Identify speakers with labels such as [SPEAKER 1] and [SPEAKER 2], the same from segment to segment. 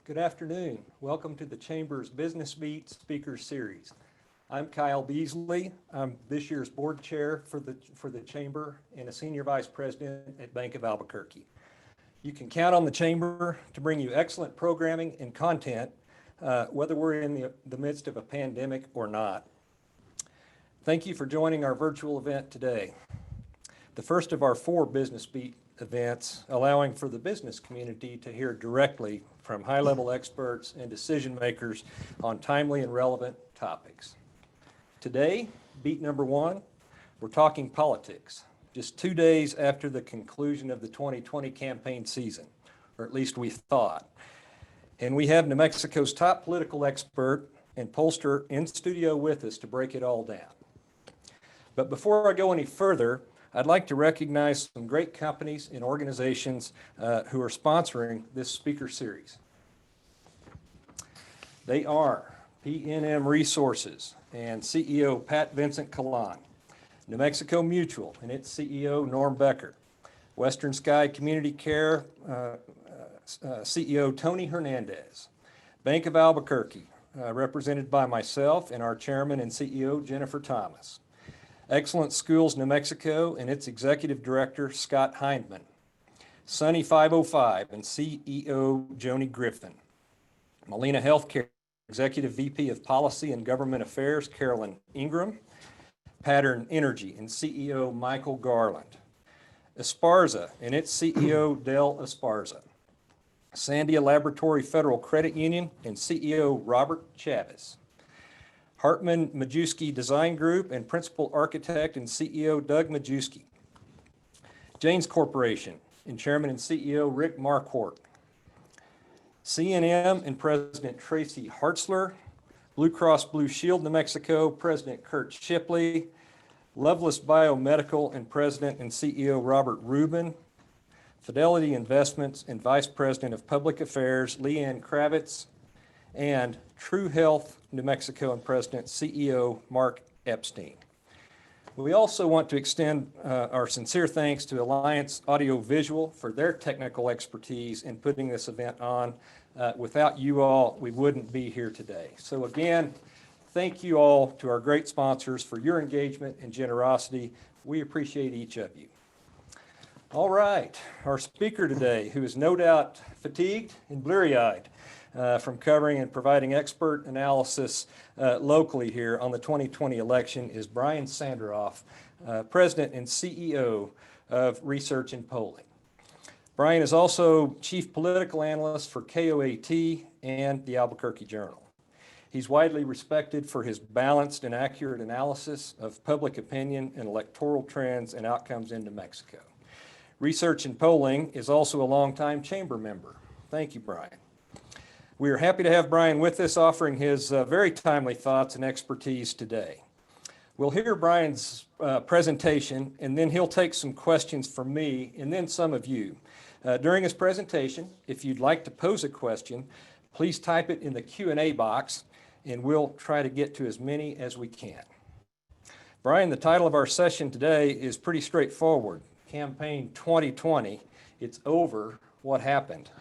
[SPEAKER 1] Good afternoon. Welcome to the Chamber's Business Beat Speaker Series. I'm Kyle Beasley. I'm this year's board chair for the Chamber and a senior vice president at Bank of Albuquerque. You can count on the Chamber to bring you excellent programming and content, whether we're in the midst of a pandemic or not. Thank you for joining our virtual event today, the first of our 4 Business Beat events, allowing for the business community to hear directly from high-level experts and decision makers on timely and relevant topics. Today, beat number 1, we're talking politics, just 2 days after the conclusion of the 2020 campaign season, or at least we thought. And we have New Mexico's top political expert and pollster in studio with us to break it all down. But before I go any further, I'd like to recognize some great companies and organizations who are sponsoring this speaker series. They are PNM Resources and CEO Pat Vincent Calan, New Mexico Mutual and its CEO Norm Becker, Western Sky Community Care CEO Tony Hernandez, Bank of Albuquerque, represented by myself and our chairman and CEO Jennifer Thomas, Excellent Schools New Mexico and its executive director Scott Hindman, Sunny 505 and CEO Joni Griffin, Molina Healthcare Executive VP of Policy and Government Affairs Carolyn Ingram, Pattern Energy and CEO Michael Garland, Esparza and its CEO Del Esparza, Sandia Laboratory Federal Credit Union and CEO Robert Chavez, Hartman Majewski Design Group and Principal Architect and CEO Doug Majewski, Janes Corporation and Chairman and CEO Rick Marquardt, CNM and President Tracy Hartzler, Blue Cross Blue Shield New Mexico President Kurt Shipley, Loveless Biomedical and President and CEO Robert Rubin, Fidelity Investments and Vice President of Public Affairs Leanne Kravitz, and True Health New Mexico and President CEO Mark Epstein. We also want to extend our sincere thanks to Alliance Audio Visual for their technical expertise in putting this event on. Without you all, we wouldn't be here today. So again, thank you all to our great sponsors for your engagement and generosity. We appreciate each of you. All right, our speaker today, who is no doubt fatigued and bleary-eyed from covering and providing expert analysis locally here on the 2020 election, is Brian Sanderoff, President and CEO of Research and Polling. Brian is also Chief Political Analyst for KOAT and the Albuquerque Journal. He's widely respected for his balanced and accurate analysis of public opinion and electoral trends and outcomes in New Mexico. Research and Polling is also a longtime Chamber member. Thank you, Brian. We are happy to have Brian with us, offering his very timely thoughts and expertise today. We'll hear Brian's presentation, and then he'll take some questions from me and then some of you. During his presentation, if you'd like to pose a question, please type it in the Q&A box, and we'll try to get to as many as we can. Brian, the title of our session today is pretty straightforward. Campaign 2020, it's over, what happened?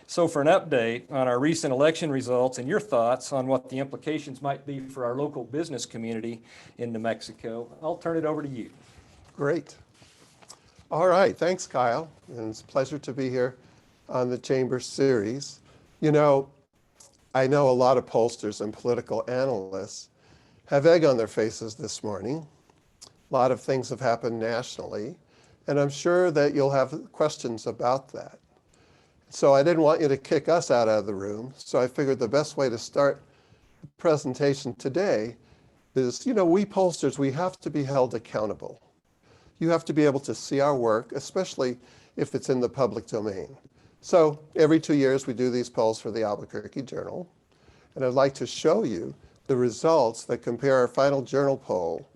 [SPEAKER 1] So for an update on our recent election results and your thoughts on what the implications might be for our local business community in New Mexico, I'll turn it over to you.
[SPEAKER 2] Great. All right, thanks, Kyle. And it's a pleasure to be here on the Chamber series. You know, I know a lot of pollsters and political analysts have egg on their faces this morning. A lot of things have happened nationally, and I'm sure that you'll have questions about that. So I didn't want you to kick us out of the room, so I figured the best way to start the presentation today is, you know, we pollsters, we have to be held accountable. You have to be able to see our work, especially if it's in the public domain. So every 2 years we do these polls for the Albuquerque Journal, and I'd like to show you the results that compare our final journal poll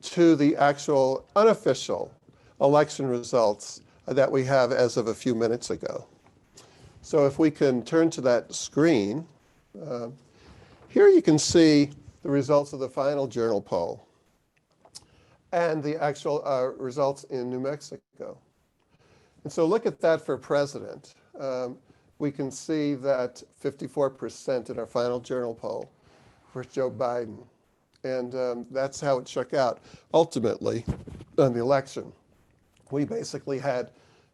[SPEAKER 2] to the actual unofficial election results that we have as of a few minutes ago. So if we can turn to that screen, here you can see the results of the final journal poll and the actual results in New Mexico. And so look at that for president. we can see that 54% in our final journal poll for Joe Biden. And that's how it shook out ultimately on the election. We basically had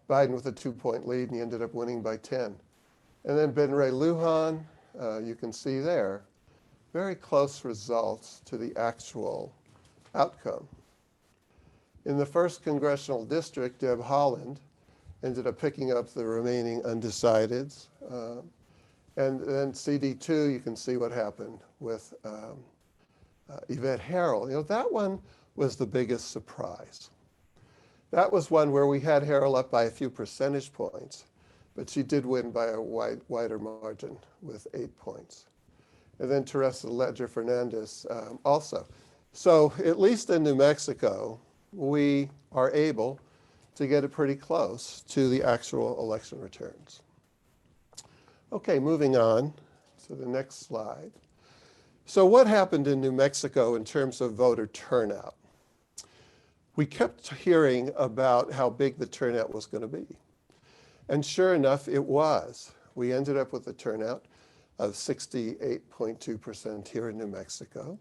[SPEAKER 2] Biden with a 2-point lead, and he ended up winning by 10. And then Ben Ray Lujan, you can see there, very close results to the actual outcome. In the first congressional district, Deb Haaland ended up picking up the remaining undecideds. And then CD2, you can see what happened with Yvette Harrell. You know, that one was the biggest surprise. That was one where we had Harrell up by a few percentage points, but she did win by a wider margin with 8 points. And then Teresa Ledger Fernandez also. So at least in New Mexico, we are able to get it pretty close to the actual election returns. Okay, moving on to the next slide. So what happened in New Mexico in terms of voter turnout? We kept hearing about how big the turnout was going to be. And sure enough, it was. We ended up with a turnout of 68.2% here in New Mexico.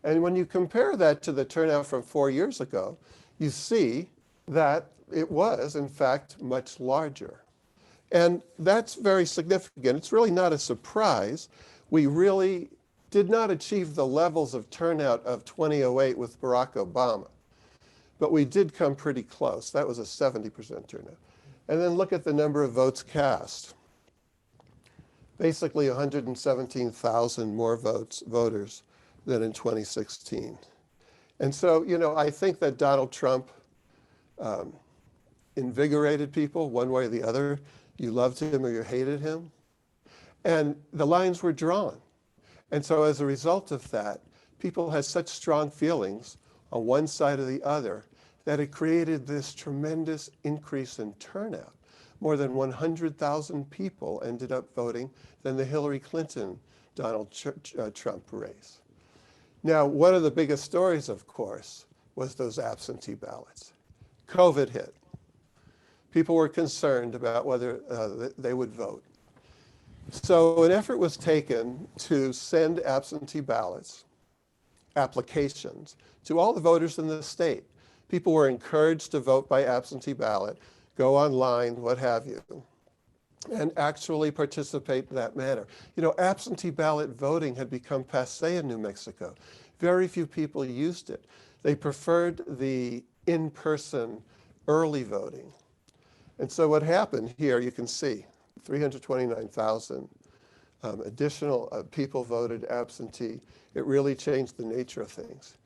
[SPEAKER 2] And when you compare that to the turnout from 4 years ago, you see that it was, in fact, much larger. And that's very significant. It's really not a surprise. We really did not achieve the levels of turnout of 2008 with Barack Obama. But we did come pretty close. That was a 70% turnout. And then look at the number of votes cast. Basically 117,000 more voters than in 2016. And so, you know, I think that Donald Trump invigorated people one way or the other. You loved him or you hated him. And the lines were drawn. And so as a result of that, people had such strong feelings on one side or the other that it created this tremendous increase in turnout. More than 100,000 people ended up voting than the Hillary Clinton-Donald Trump race. Now, one of the biggest stories, of course, was those absentee ballots. COVID hit. People were concerned about whether they would vote. So an effort was taken to send absentee ballots, applications, to all the voters in the state. People were encouraged to vote by absentee ballot, go online, what have you, and actually participate in that manner. You know, absentee ballot voting had become passé in New Mexico. Very few people used it. They preferred the in-person early voting. And so what happened here, you can see, 329,000 additional people voted absentee. It really changed the nature of things.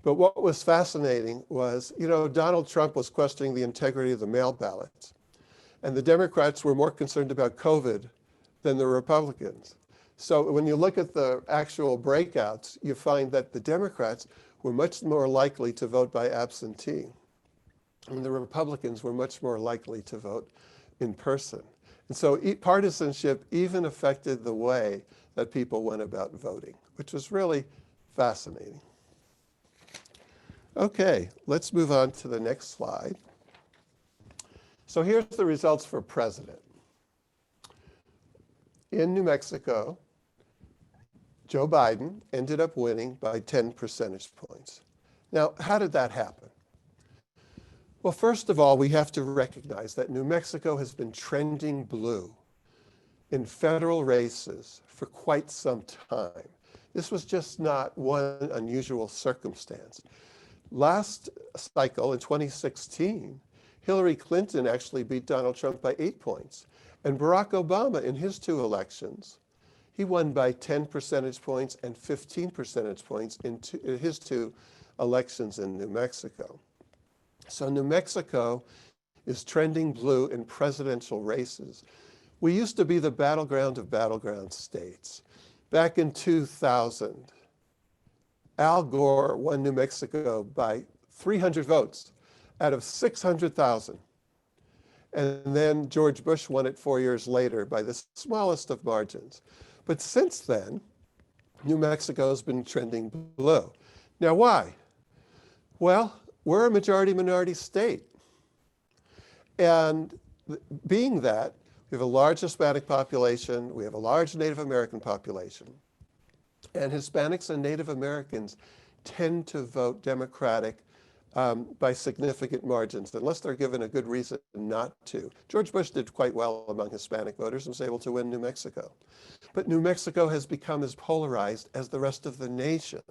[SPEAKER 2] But what was fascinating was, you know, Donald Trump was questioning the integrity of the mail ballots. And the Democrats were more concerned about COVID than the Republicans. So when you look at the actual breakouts, you find that the Democrats were much more likely to vote by absentee. And the Republicans were much more likely to vote in person. And so partisanship even affected the way that people went about voting, which was really fascinating. Okay, let's move on to the next slide. So here's the results for president. In New Mexico, Joe Biden ended up winning by 10 percentage points. Now, how did that happen? Well, first of all, we have to recognize that New Mexico has been trending blue in federal races for quite some time. This was just not one unusual circumstance. Last cycle, in 2016, Hillary Clinton actually beat Donald Trump by 8 points. And Barack Obama, in his 2 elections, he won by 10 percentage points and 15 percentage points in his 2 elections in New Mexico. So New Mexico is trending blue in presidential races. We used to be the battleground of battleground states. Back in 2000, Al Gore won New Mexico by 300 votes out of 600,000. And then George Bush won it 4 years later by the smallest of margins. But since then, New Mexico has been trending blue. Now, why? Well, we're a majority-minority state. And being that, We have a large Hispanic population. We have a large Native American population. And Hispanics and Native Americans tend to vote Democratic by significant margins, unless they're given a good reason not to. George Bush did quite well among Hispanic voters and was able to win New Mexico. But New Mexico has become as polarized as the rest of the nation.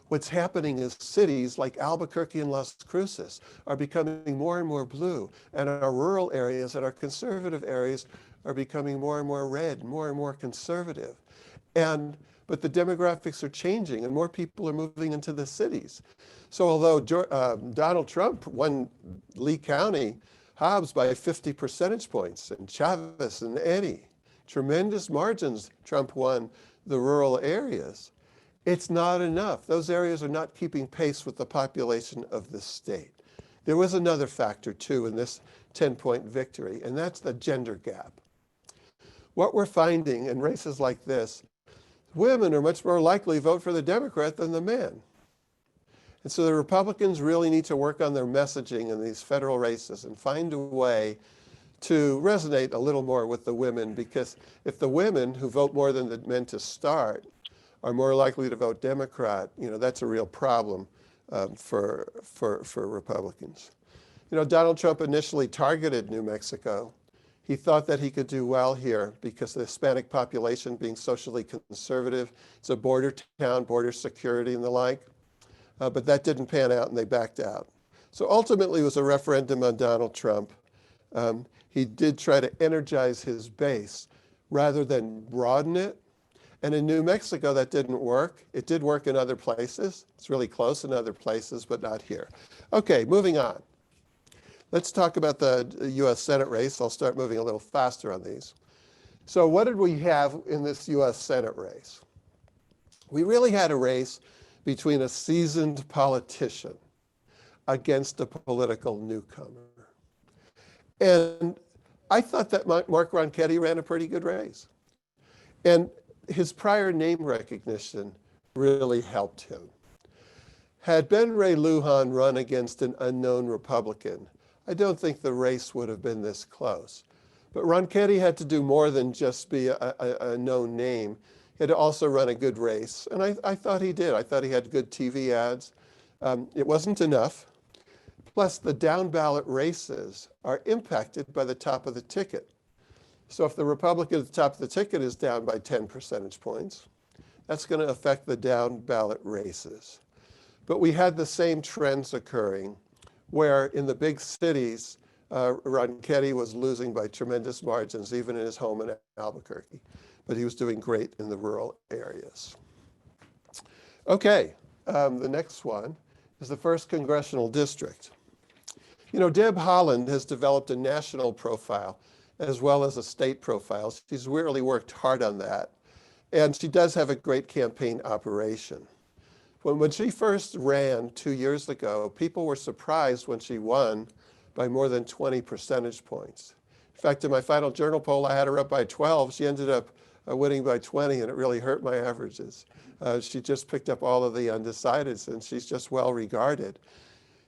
[SPEAKER 2] What's happening is cities like Albuquerque and Las Cruces are becoming more and more blue, and our rural areas and our conservative areas are becoming more and more red, more and more conservative. But the demographics are changing, and more people are moving into the cities. So although Donald Trump won Lee County, Hobbs by 50 percentage points, and Chavez and Eddy, tremendous margins, Trump won the rural areas, it's not enough. Those areas are not keeping pace with the population of the state. There was another factor, too, in this 10-point victory, and that's the gender gap. What we're finding in races like this, women are much more likely to vote for the Democrat than the men. And so the Republicans really need to work on their messaging in these federal races and find a way to resonate a little more with the women, because if the women who vote more than the men to start are more likely to vote Democrat, that's a real problem for Republicans. Donald Trump initially targeted New Mexico. He thought that he could do well here because the Hispanic population being socially conservative, it's a border town, border security and the like. But that didn't pan out and they backed out. So ultimately it was a referendum on Donald Trump. He did try to energize his base rather than broaden it. And in New Mexico, that didn't work. It did work in other places. It's really close in other places, but not here. Okay, moving on. Let's talk about the US Senate race. I'll start moving a little faster on these. So what did we have in this US Senate race? We really had a race between a seasoned politician against a political newcomer. And I thought that Mark Ronchetti ran a pretty good race. And his prior name recognition really helped him. Had Ben Ray Lujan run against an unknown Republican, I don't think the race would have been this close. But Ronchetti had to do more than just be a known name. He had to also run a good race. And I thought he did. I thought he had good TV ads. It wasn't enough. Plus, the down ballot races are impacted by the top of the ticket. So if the Republican at the top of the ticket is down by 10 percentage points, that's going to affect the down ballot races. But we had the same trends occurring where in the big cities, Ronchetti was losing by tremendous margins, even in his home in Albuquerque. But he was doing great in the rural areas. Okay, the next one is the 1st Congressional District. Deb Haaland has developed a national profile as well as a state profile. She's really worked hard on that. And she does have a great campaign operation. When she first ran 2 years ago, people were surprised when she won by more than 20 percentage points. In fact, in my final journal poll, I had her up by 12. She ended up winning by 20, and it really hurt my averages. She just picked up all of the undecideds, and she's just well regarded.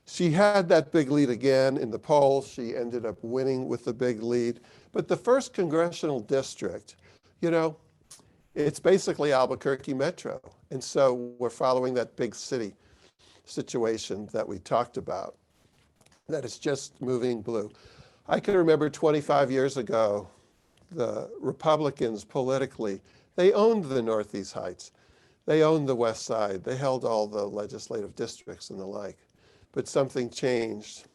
[SPEAKER 2] She had that big lead again in the polls. She ended up winning with the big lead. But the 1st Congressional District, it's basically Albuquerque Metro. And so we're following that big city situation that we talked about, that is just moving blue. I can remember 25 years ago, the Republicans politically, they owned the Northeast Heights. They owned the West Side. They held all the legislative districts and the like. But something changed.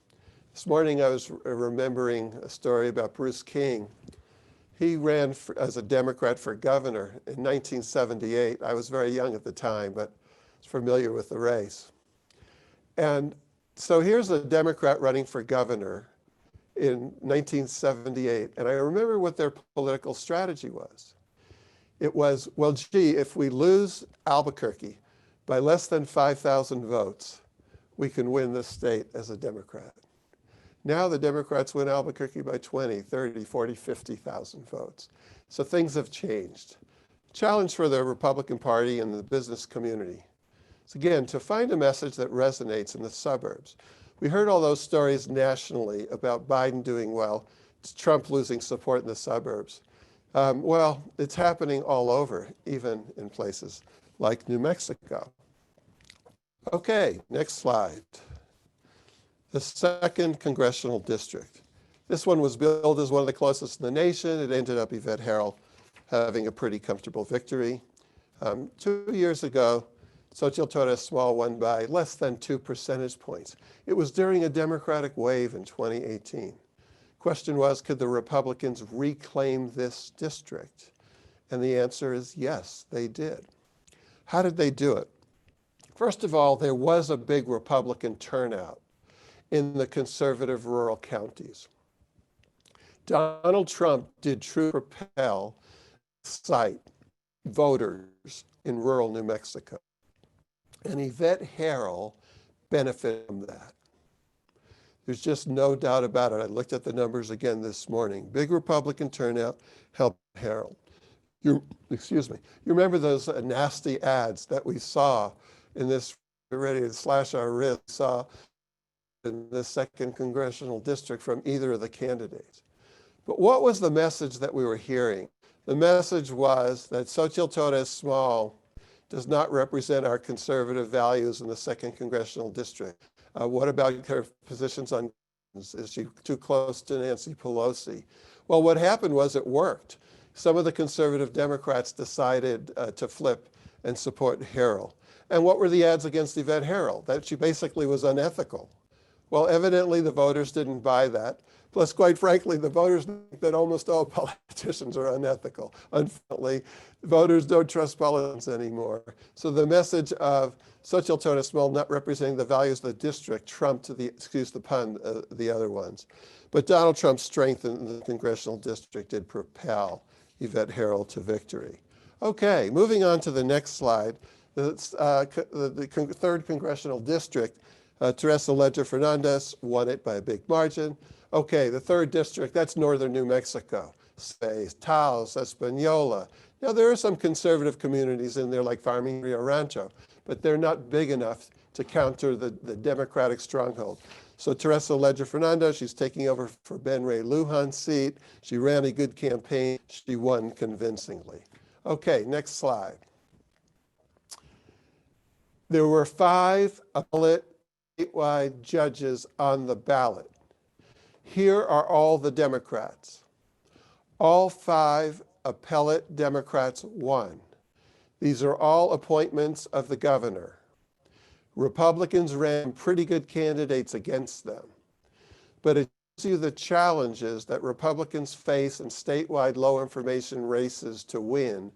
[SPEAKER 2] This morning I was remembering a story about Bruce King. He ran as a Democrat for governor in 1978. I was very young at the time, but I was familiar with the race. And so here's a Democrat running for governor in 1978. And I remember what their political strategy was. It was, well, gee, if we lose Albuquerque by less than 5,000 votes, we can win the state as a Democrat. Now the Democrats win Albuquerque by 20, 30, 40, 50,000 votes. So things have changed. Challenge for the Republican Party and the business community. So again, to find a message that resonates in the suburbs. We heard all those stories nationally about Biden doing well Trump losing support in the suburbs. Well, it's happening all over, even in places like New Mexico. Okay, next slide. The 2nd Congressional District. This one was billed as one of the closest in the nation. It ended up Yvette Herrell having a pretty comfortable victory. 2 years ago, Xochitl Torres Small won by less than 2 percentage points. It was during a Democratic wave in 2018. Question was, could the Republicans reclaim this district? And the answer is yes, they did. How did they do it? First of all, there was a big Republican turnout in the conservative rural counties. Donald Trump did true propel cite voters in rural New Mexico. And Yvette Herrell benefited from that. There's just no doubt about it. I looked at the numbers again this morning. Big Republican turnout helped Herrell. Excuse me. You remember those nasty ads that we saw in this, we're ready to slash our wrists, saw in the 2nd Congressional District from either of the candidates. But what was the message that we were hearing? The message was that Xochitl Torres Small does not represent our conservative values in the 2nd Congressional District. What about her positions on guns? Is she too close to Nancy Pelosi? Well, what happened was it worked. Some of the conservative Democrats decided to flip and support Herrell. And what were the ads against Yvette Herrell? That she basically was unethical. Well, evidently the voters didn't buy that. Plus, quite frankly, the voters think that almost all politicians are unethical. Unfortunately, voters don't trust politicians anymore. So the message of Xochitl Torres Small not representing the values of the district trumped, excuse the pun, the other ones. But Donald Trump's strength in the congressional district did propel Yvette Herrell to victory. Okay, moving on to the next slide. The 3rd Congressional District, Teresa Leger Fernandez won it by a big margin. Okay, the 3rd district, that's northern New Mexico. Taos, Espanola. Now, there are some conservative communities in there like Farming Rio Rancho, but they're not big enough to counter the Democratic stronghold. So Teresa Leger Fernandez, she's taking over for Ben Ray Lujan's seat. She ran a good campaign. She won convincingly. Okay, next slide. There were 5 appellate statewide judges on the ballot. Here are all the Democrats. All 5 appellate Democrats won. These are all appointments of the governor. Republicans ran pretty good candidates against them. But it shows you the challenges that Republicans face in statewide low information races to win,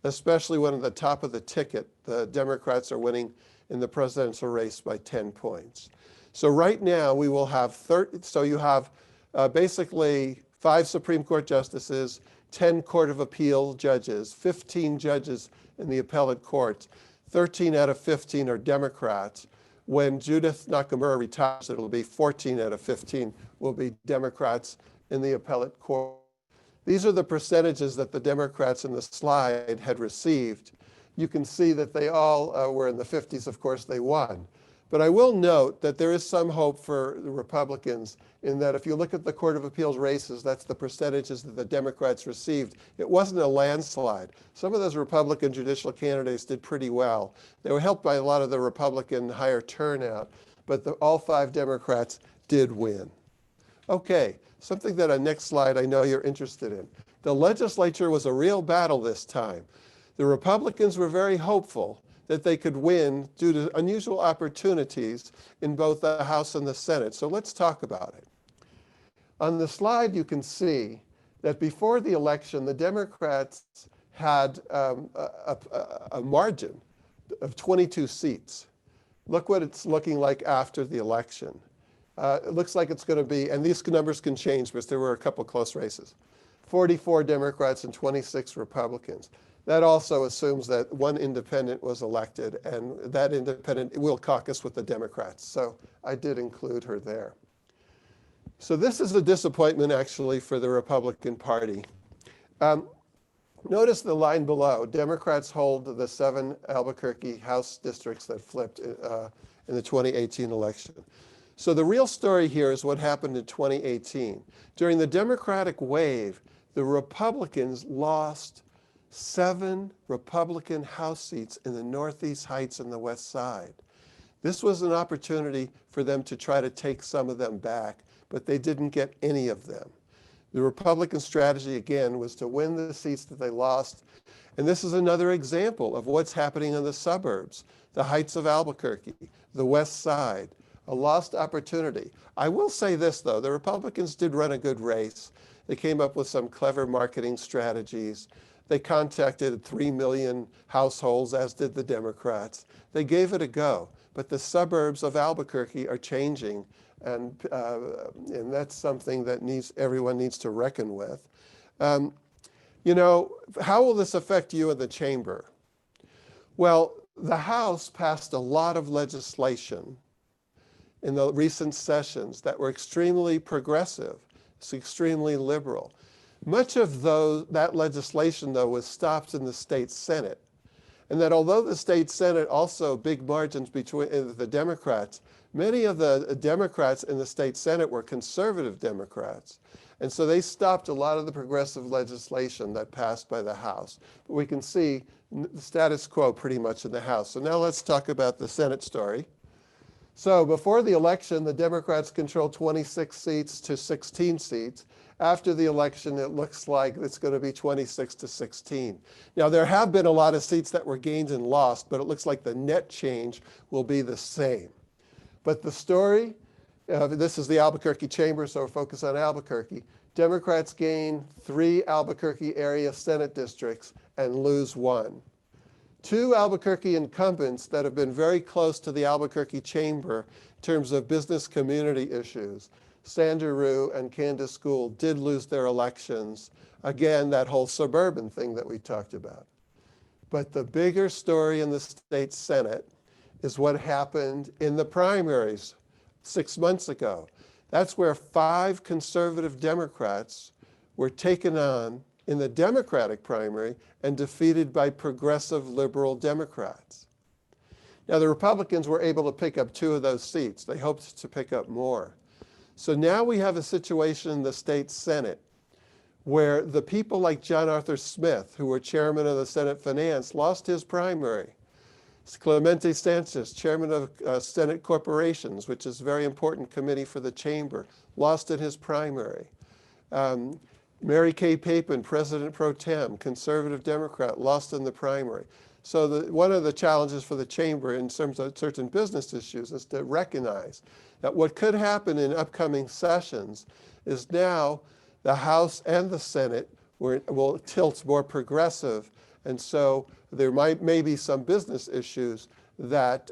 [SPEAKER 2] especially when at the top of the ticket, the Democrats are winning in the presidential race by 10 points. So right now we will have so you have basically 5 Supreme Court justices, 10 Court of Appeal judges, 15 judges in the appellate courts. 13 out of 15 are Democrats. When Judith Nakamura retires, it'll be 14 out of 15 will be Democrats in the appellate court. These are the percentages that the Democrats in the slide had received. You can see that they all were in the 50s. Of course, they won. But I will note that there is some hope for the Republicans in that if you look at the Court of Appeals races, that's the percentages that the Democrats received. It wasn't a landslide. Some of those Republican judicial candidates did pretty well. They were helped by a lot of the Republican higher turnout, but all 5 Democrats did win. Okay, something that on next slide I know you're interested in. The legislature was a real battle this time. The Republicans were very hopeful that they could win due to unusual opportunities in both the House and the Senate. So let's talk about it. On the slide, you can see that before the election, the Democrats had a margin of 22 seats. Look what it's looking like after the election. It looks like it's going to be, and these numbers can change because there were a couple close races, 44 Democrats and 26 Republicans. That also assumes that one independent was elected, and that independent will caucus with the Democrats. So I did include her there. So this is a disappointment, actually, for the Republican Party. Notice the line below. Democrats hold the 7 Albuquerque House districts that flipped in the 2018 election. So the real story here is what happened in 2018. During the Democratic wave, the Republicans lost 7 Republican House seats in the Northeast Heights and the West Side. This was an opportunity for them to try to take some of them back, but they didn't get any of them. The Republican strategy, again, was to win the seats that they lost. And this is another example of what's happening in the suburbs, the Heights of Albuquerque, the West Side, a lost opportunity. I will say this, though. The Republicans did run a good race. They came up with some clever marketing strategies. They contacted 3 million households, as did the Democrats. They gave it a go. But the suburbs of Albuquerque are changing, and that's something that everyone needs to reckon with. You know, how will this affect you in the chamber? Well, the House passed a lot of legislation in the recent sessions that were extremely progressive, extremely liberal. Much of that legislation, though, was stopped in the state Senate. And that although the state Senate also big margins between the Democrats, many of the Democrats in the state Senate were conservative Democrats. And so they stopped a lot of the progressive legislation that passed by the House. But we can see the status quo pretty much in the House. So now let's talk about the Senate story. So before the election, the Democrats controlled 26 seats to 16 seats. After the election, it looks like it's going to be 26 to 16. Now, there have been a lot of seats that were gained and lost, but it looks like the net change will be the same. But the story, this is the Albuquerque chamber, so we're focused on Albuquerque. Democrats gain 3 Albuquerque area Senate districts and lose 1. 2 Albuquerque incumbents that have been very close to the Albuquerque chamber in terms of business community issues, Sanderoff and Candace Gould, did lose their elections. Again, that whole suburban thing that we talked about. But the bigger story in the state Senate is what happened in the primaries 6 months ago. That's where 5 conservative Democrats were taken on in the Democratic primary and defeated by progressive liberal Democrats. Now, the Republicans were able to pick up 2 of those seats. They hoped to pick up more. So now we have a situation in the state Senate where the people like John Arthur Smith, who were chairman of the Senate Finance, lost his primary. Clemente Sanchez, chairman of Senate Corporations, which is a very important committee for the chamber, lost in his primary. Mary Kay Papin, president pro tem, conservative Democrat, lost in the primary. So one of the challenges for the chamber in terms of certain business issues is to recognize that what could happen in upcoming sessions is now the House and the Senate will tilt more progressive. And so there may be some business issues that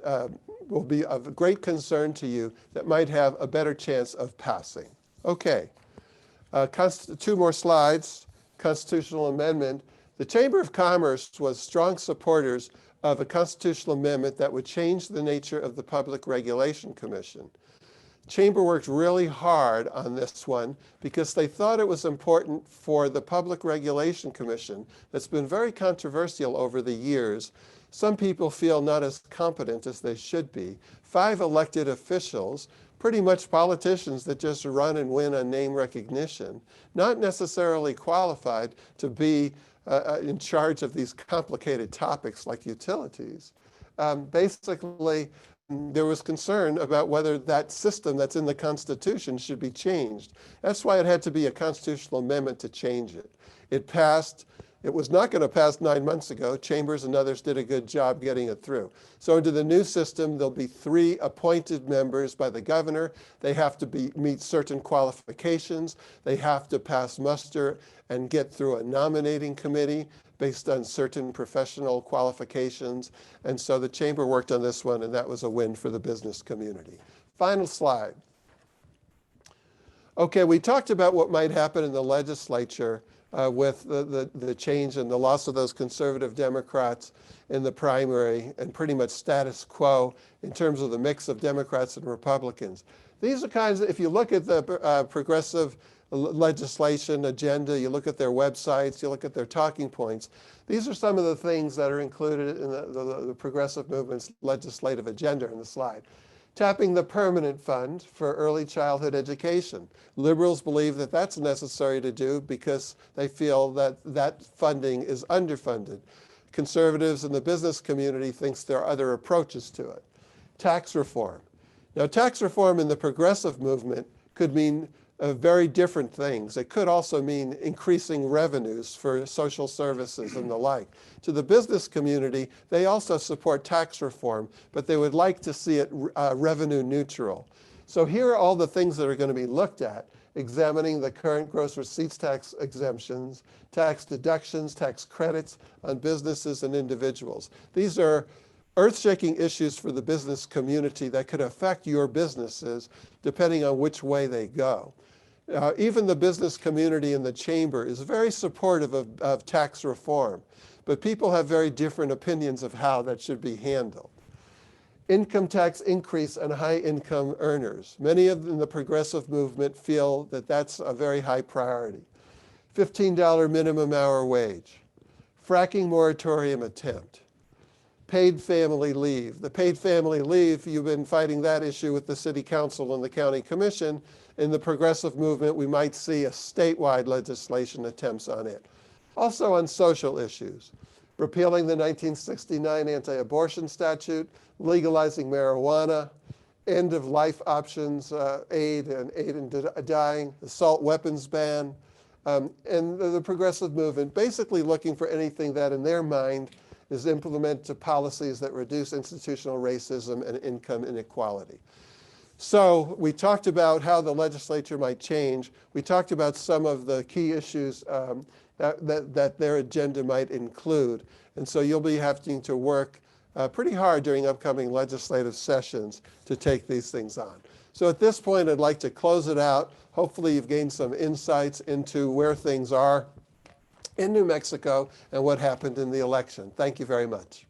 [SPEAKER 2] will be of great concern to you that might have a better chance of passing. Okay, 2 more slides, constitutional amendment. The Chamber of Commerce was strong supporters of a constitutional amendment that would change the nature of the Public Regulation Commission. Chamber worked really hard on this one because they thought it was important for the Public Regulation Commission that's been very controversial over the years. Some people feel not as competent as they should be. 5 elected officials, pretty much politicians that just run and win on name recognition, not necessarily qualified to be in charge of these complicated topics like utilities. Basically, there was concern about whether that system that's in the Constitution should be changed. That's why it had to be a constitutional amendment to change it. It passed. It was not going to pass 9 months ago. Chambers and others did a good job getting it through. So under the new system, there'll be 3 appointed members by the governor. They have to meet certain qualifications. They have to pass muster and get through a nominating committee based on certain professional qualifications. And so the chamber worked on this one, and that was a win for the business community. Final slide. Okay, we talked about what might happen in the legislature with the change and the loss of those conservative Democrats in the primary and pretty much status quo in terms of the mix of Democrats and Republicans. These are kinds of, if you look at the progressive legislation agenda, you look at their websites, you look at their talking points, these are some of the things that are included in the progressive movement's legislative agenda in the slide. Tapping the permanent fund for early childhood education. Liberals believe that that's necessary to do because they feel that that funding is underfunded. Conservatives in the business community thinks there are other approaches to it. Tax reform. Now, tax reform in the progressive movement could mean very different things. It could also mean increasing revenues for social services and the like. To the business community, they also support tax reform, but they would like to see it revenue neutral. So here are all the things that are going to be looked at: examining the current gross receipts tax exemptions, tax deductions, tax credits on businesses and individuals. These are earth-shaking issues for the business community that could affect your businesses depending on which way they go. Even the business community in the chamber is very supportive of tax reform, but people have very different opinions of how that should be handled. Income tax increase on high-income earners. Many of them in the progressive movement feel that that's a very high priority. $15 minimum hour wage. Fracking moratorium attempt. Paid family leave. The paid family leave, you've been fighting that issue with the city council and the county commission. In the progressive movement, we might see a statewide legislation attempts on it. Also on social issues. Repealing the 1969 anti-abortion statute, legalizing marijuana, end of life options, aid in dying, assault weapons ban, and the progressive movement basically looking for anything that in their mind is implement policies that reduce institutional racism and income inequality. So we talked about how the legislature might change. We talked about some of the key issues that their agenda might include. And so you'll be having to work pretty hard during upcoming legislative sessions to take these things on. So at this point, I'd like to close it out. Hopefully you've gained some insights into where things are in New Mexico and what happened in the election. Thank you very much.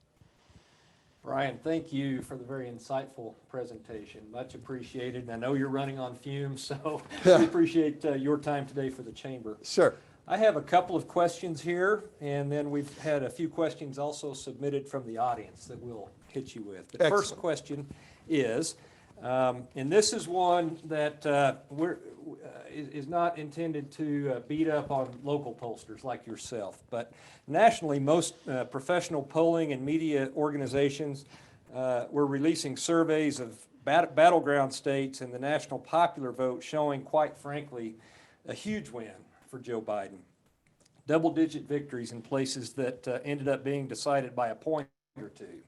[SPEAKER 1] Brian, thank you for the very insightful presentation. Much appreciated. And I know you're running on fumes, so we appreciate your time today for the chamber.
[SPEAKER 2] Sure.
[SPEAKER 1] I have a couple of questions here, and then we've had a few questions also submitted from the audience that we'll hit you with. The first question is, and this is one that is not intended to beat up on local pollsters like yourself, but nationally, most professional polling and media organizations were releasing surveys of battleground states and the national popular vote showing, quite frankly, a huge win for Joe Biden. Double-digit victories in places that ended up being decided by a point or two.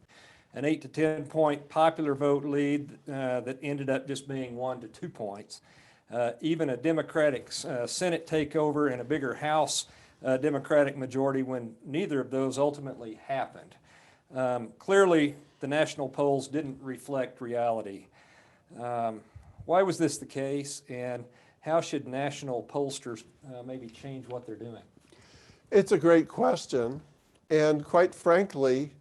[SPEAKER 1] An 8 to 10 point popular vote lead that ended up just being 1 to 2 points. Even a Democratic Senate takeover and a bigger House Democratic majority when neither of those ultimately happened. Clearly, the national polls didn't reflect reality. Why was this the case, and how should national pollsters maybe change what they're doing?
[SPEAKER 2] It's a great question, and quite frankly,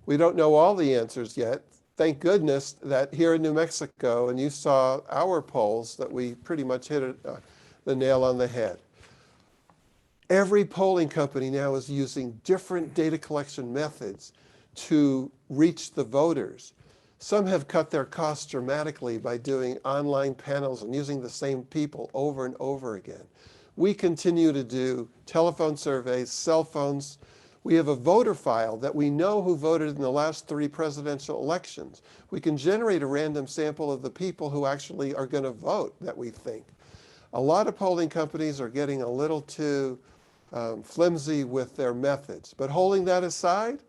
[SPEAKER 2] we don't know all the answers yet. Thank goodness that here in New Mexico, and you saw our polls, that we pretty much hit the nail on the head. Every polling company now is using different data collection methods to reach the voters. Some have cut their costs dramatically by doing online panels and using the same people over and over again. We continue to do telephone surveys, cell phones. We have a voter file that we know who voted in the last 3 presidential elections. We can generate a random sample of the people who actually are going to vote that we think. A lot of polling companies are getting a little too flimsy with their methods. But holding that aside,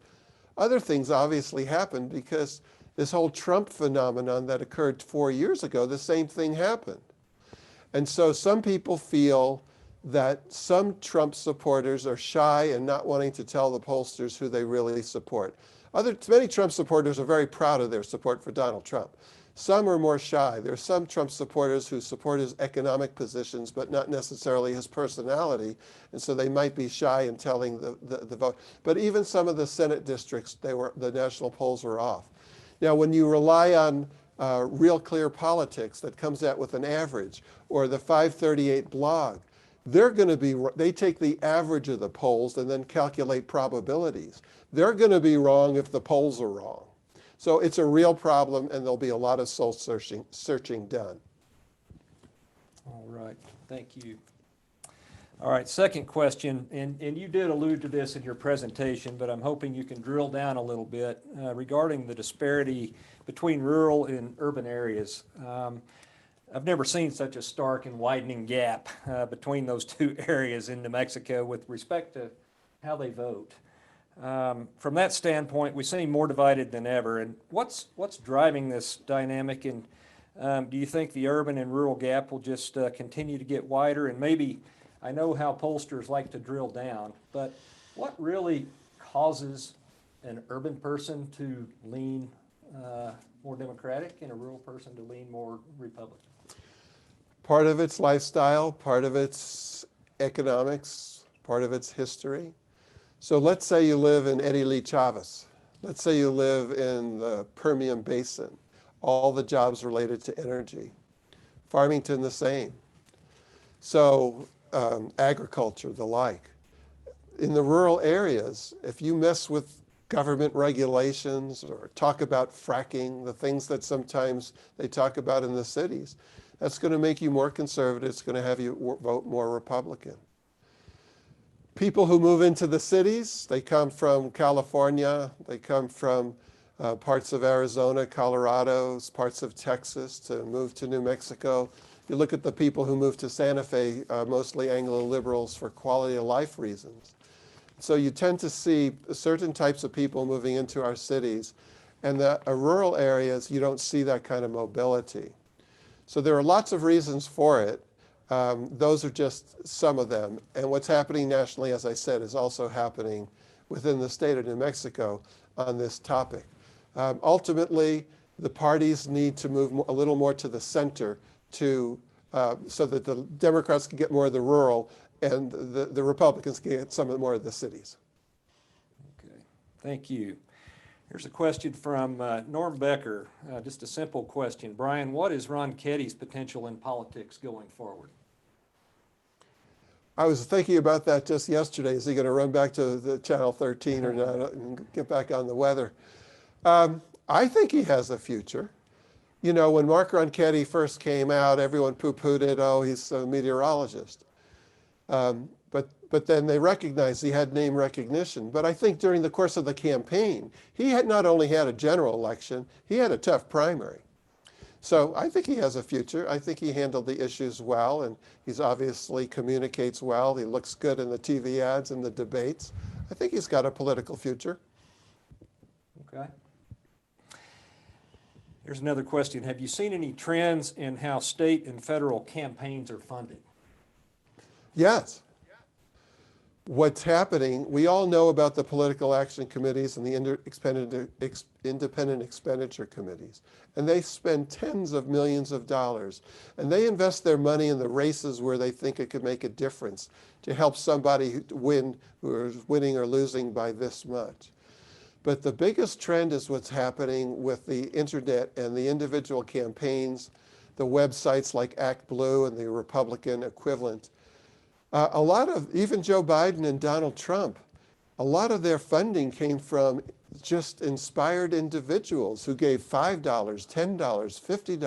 [SPEAKER 2] other things obviously happened because this whole Trump phenomenon that occurred 4 years ago, the same thing happened. And so some people feel that some Trump supporters are shy and not wanting to tell the pollsters who they really support. Many Trump supporters are very proud of their support for Donald Trump. Some are more shy. There are some Trump supporters who support his economic positions, but not necessarily his personality, and so they might be shy in telling the vote. But even some of the Senate districts, the national polls were off. Now, when you rely on Real Clear Politics that comes out with an average, or the 538 blog, they take the average of the polls and then calculate probabilities. They're going to be wrong if the polls are wrong. So it's a real problem, and there'll be a lot of soul searching done.
[SPEAKER 1] All right, thank you. All right, second question, and you did allude to this in your presentation, but I'm hoping you can drill down a little bit regarding the disparity between rural and urban areas. I've never seen such a stark and widening gap between those two areas in New Mexico with respect to how they vote. From that standpoint, we seem more divided than ever. And what's driving this dynamic? And do you think the urban and rural gap will just continue to get wider? And maybe, I know how pollsters like to drill down, but what really causes an urban person to lean more Democratic and a rural person to lean more Republican?
[SPEAKER 2] Part of its lifestyle, part of its economics, part of its history. So let's say you live in Eddie Lee Chavez. Let's say you live in the Permian Basin, all the jobs related to energy. Farmington, the same. So agriculture, the like. In the rural areas, if you mess with government regulations or talk about fracking, the things that sometimes they talk about in the cities, that's going to make you more conservative. It's going to have you vote more Republican. People who move into the cities, they come from California, they come from parts of Arizona, Colorado, parts of Texas to move to New Mexico. You look at the people who move to Santa Fe, mostly Anglo-liberals for quality of life reasons. So you tend to see certain types of people moving into our cities, and the rural areas, you don't see that kind of mobility. So there are lots of reasons for it. Those are just some of them. And what's happening nationally, as I said, is also happening within the state of New Mexico on this topic. Ultimately, the parties need to move a little more to the center so that the Democrats can get more of the rural and the Republicans can get some more of the cities.
[SPEAKER 1] Okay, thank you. Here's a question from Norm Becker, just a simple question. Brian, what is Ron Kettys' potential in politics going forward?
[SPEAKER 2] I was thinking about that just yesterday. Is he going to run back to the Channel 13 or not and get back on the weather? I think he has a future. You know, when Mark Ronchetti first came out, everyone poo-pooed it. Oh, he's a meteorologist. But then they recognized he had name recognition. But I think during the course of the campaign, he had not only had a general election, he had a tough primary. So I think he has a future. I think he handled the issues well, and he's obviously communicates well. He looks good in the TV ads and the debates. I think he's got a political future.
[SPEAKER 1] Okay. Here's another question. Have you seen any trends in how state and federal campaigns are funded?
[SPEAKER 2] Yes. What's happening, we all know about the political action committees and the independent expenditure committees, and they spend tens of millions of dollars, and they invest their money in the races where they think it could make a difference to help somebody win who is winning or losing by this much. But the biggest trend is what's happening with the internet and the individual campaigns, the websites like Act Blue and the Republican equivalent. A lot of, even Joe Biden and Donald Trump, a lot of their funding came from just inspired individuals who gave $5, $10, $50,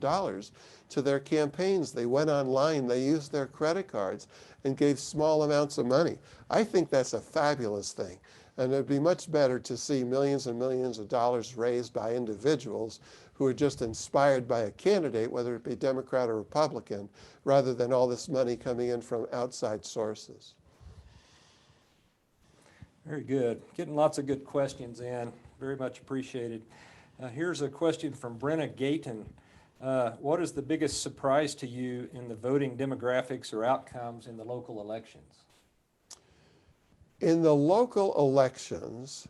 [SPEAKER 2] $100 to their campaigns. They went online, they used their credit cards and gave small amounts of money. I think that's a fabulous thing. And it'd be much better to see millions and millions of dollars raised by individuals who are just inspired by a candidate, whether it be Democrat or Republican, rather than all this money coming in from outside sources.
[SPEAKER 1] Very good. Getting lots of good questions in. Very much appreciated. Here's a question from Brenna Gayton. What is the biggest surprise to you in the voting demographics or outcomes in the local elections?
[SPEAKER 2] In the local elections,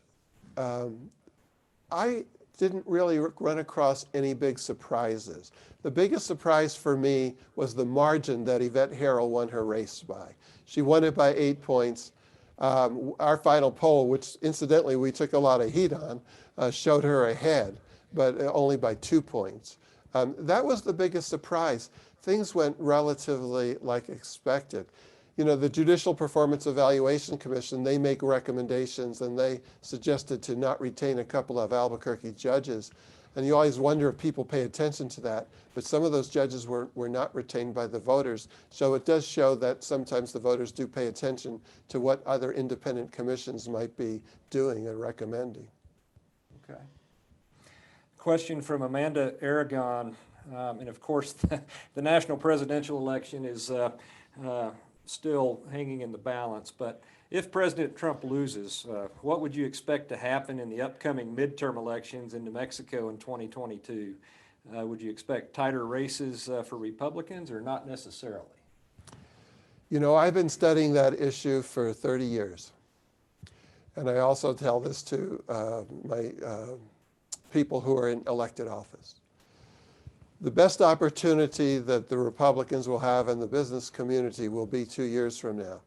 [SPEAKER 2] I didn't really run across any big surprises. The biggest surprise for me was the margin that Yvette Harrell won her race by. She won it by 8 points. Our final poll, which incidentally we took a lot of heat on, showed her ahead, but only by 2 points. That was the biggest surprise. Things went relatively like expected. you know, the Judicial Performance Evaluation Commission, they make recommendations, and they suggested to not retain a couple of Albuquerque judges. And you always wonder if people pay attention to that. But some of those judges were not retained by the voters. So it does show that sometimes the voters do pay attention to what other independent commissions might be doing and recommending.
[SPEAKER 1] Okay. Question from Amanda Aragon. And of course, the national presidential election is still hanging in the balance. But if President Trump loses, what would you expect to happen in the upcoming midterm elections in New Mexico in 2022? Would you expect tighter races for Republicans or not necessarily?
[SPEAKER 2] You know, I've been studying that issue for 30 years. And I also tell this to my people who are in elected office. The best opportunity that the Republicans will have in the business community will be 2 years from now.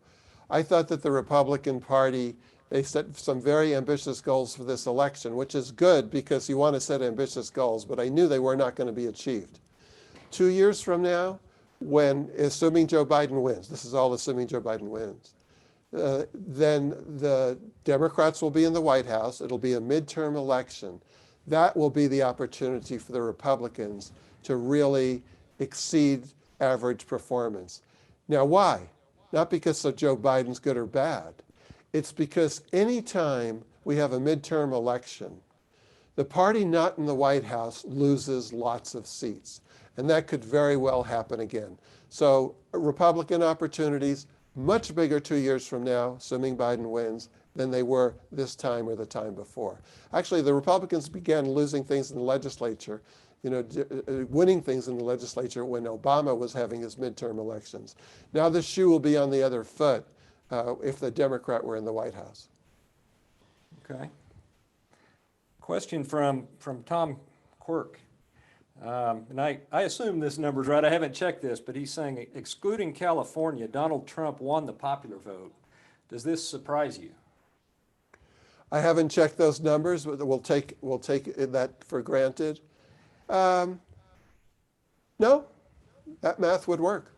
[SPEAKER 2] I thought that the Republican Party, they set some very ambitious goals for this election, which is good because you want to set ambitious goals, but I knew they were not going to be achieved. 2 years from now, when, assuming Joe Biden wins, this is all assuming Joe Biden wins, then the Democrats will be in the White House. It'll be a midterm election. That will be the opportunity for the Republicans to really exceed average performance. Now, why? Not because of Joe Biden's good or bad. It's because anytime we have a midterm election, the party not in the White House loses lots of seats. And that could very well happen again. So Republican opportunities, much bigger 2 years from now, assuming Biden wins, than they were this time or the time before. Actually, the Republicans began losing things in the legislature, you know, winning things in the legislature when Obama was having his midterm elections. Now the shoe will be on the other foot if the Democrat were in the White House.
[SPEAKER 1] Okay. Question from Tom Quirk. And I assume this number's right. I haven't checked this, but he's saying, excluding California, Donald Trump won the popular vote. Does this surprise you?
[SPEAKER 2] I haven't checked those numbers, but we'll take that for granted. No, that math would work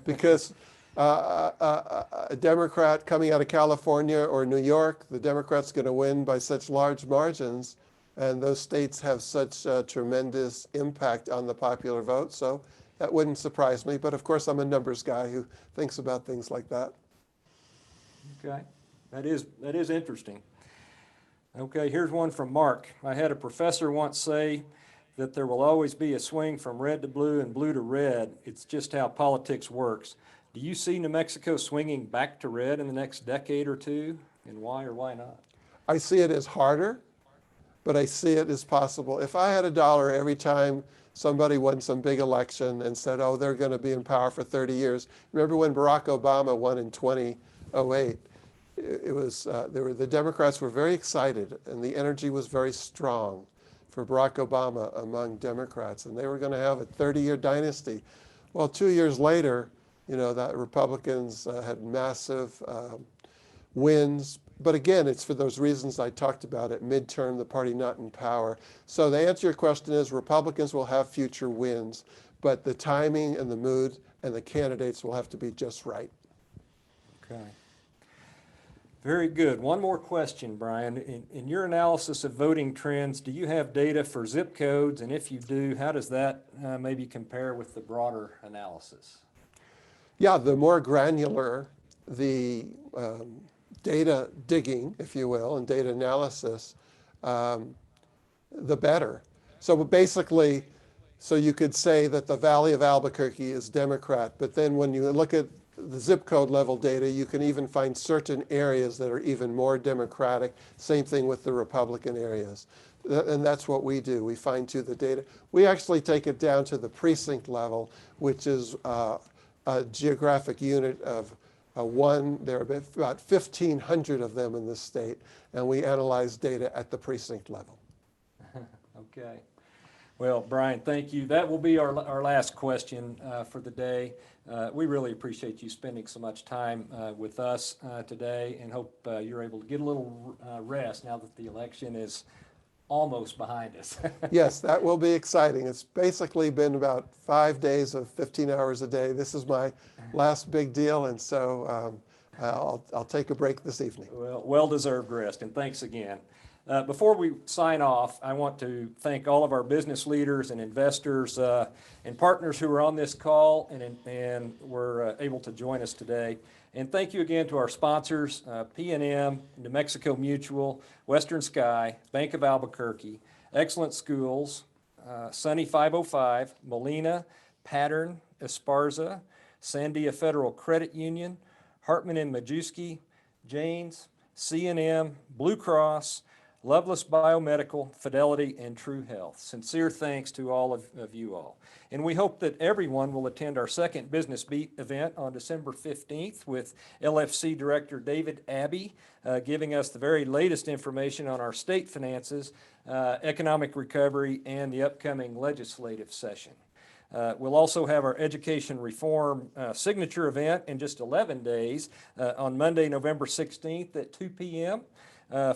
[SPEAKER 2] because a Democrat coming out of California or New York, the Democrat's going to win by such large margins, and those states have such tremendous impact on the popular vote. So that wouldn't surprise me. But of course, I'm a numbers guy who thinks about things like that.
[SPEAKER 1] Okay, that is interesting. Okay, here's one from Mark. I had a professor once say that there will always be a swing from red to blue and blue to red. It's just how politics works. Do you see New Mexico swinging back to red in the next decade or two? And why or why not?
[SPEAKER 2] I see it as harder, but I see it as possible. If I had $1 every time somebody won some big election and said, oh, they're going to be in power for 30 years. Remember when Barack Obama won in 2008? It was, the Democrats were very excited, and the energy was very strong for Barack Obama among Democrats, and they were going to have a 30-year dynasty. Well, 2 years later, you know, that Republicans had massive wins. But again, it's for those reasons I talked about at midterm, the party not in power. So the answer to your question is Republicans will have future wins, but the timing and the mood and the candidates will have to be just right.
[SPEAKER 1] Okay. Very good. One more question, Brian. In your analysis of voting trends, do you have data for zip codes? And if you do, how does that maybe compare with the broader analysis?
[SPEAKER 2] Yeah, the more granular the data digging, if you will, and data analysis, the better. So basically, so you could say that the Valley of Albuquerque is Democrat, but then when you look at the zip code level data, you can even find certain areas that are even more Democratic. Same thing with the Republican areas. And that's what we do. We fine-tune the data. We actually take it down to the precinct level, which is a geographic unit of one. There are about 1,500 of them in the state, and we analyze data at the precinct level.
[SPEAKER 1] Okay. Well, Brian, thank you. That will be our last question for the day. We really appreciate you spending so much time with us today, and hope you're able to get a little rest now that the election is almost behind us.
[SPEAKER 2] Yes, that will be exciting. It's basically been about 5 days of 15 hours a day. This is my last big deal, and so I'll take a break this evening.
[SPEAKER 1] Well, well-deserved rest, and thanks again. Before we sign off, I want to thank all of our business leaders and investors and partners who are on this call and were able to join us today. And thank you again to our sponsors, P&M, New Mexico Mutual, Western Sky, Bank of Albuquerque, Excellent Schools, Sunny 505, Molina, Pattern, Esparza, Sandia Federal Credit Union, Hartman and Majewski, Janes, C&M, Blue Cross, Loveless Biomedical, Fidelity, and True Health. Sincere thanks to all of you all. And we hope that everyone will attend our second Business Beat event on December 15th with LFC Director David Abbey giving us the very latest information on our state finances, economic recovery, and the upcoming legislative session. We'll also have our education reform signature event in just 11 days on Monday, November 16th at 2 p.m.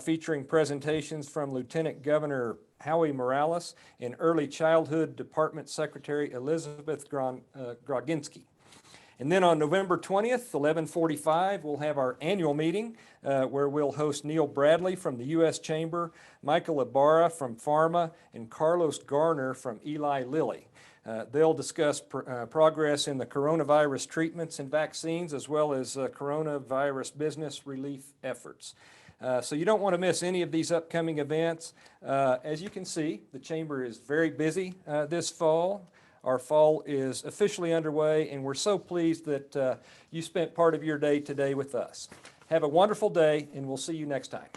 [SPEAKER 1] Featuring presentations from Lieutenant Governor Howie Morales and Early Childhood Department Secretary Elizabeth Groginski. And then on November 20th, 11:45, we'll have our annual meeting where we'll host Neil Bradley from the U.S. Chamber, Michael Ibarra from Pharma, and Carlos Garner from Eli Lilly. They'll discuss progress in the coronavirus treatments and vaccines, as well as coronavirus business relief efforts. So you don't want to miss any of these upcoming events. As you can see, the Chamber is very busy this fall. Our fall is officially underway, and we're so pleased that you spent part of your day today with us. Have a wonderful day, and we'll see you next time.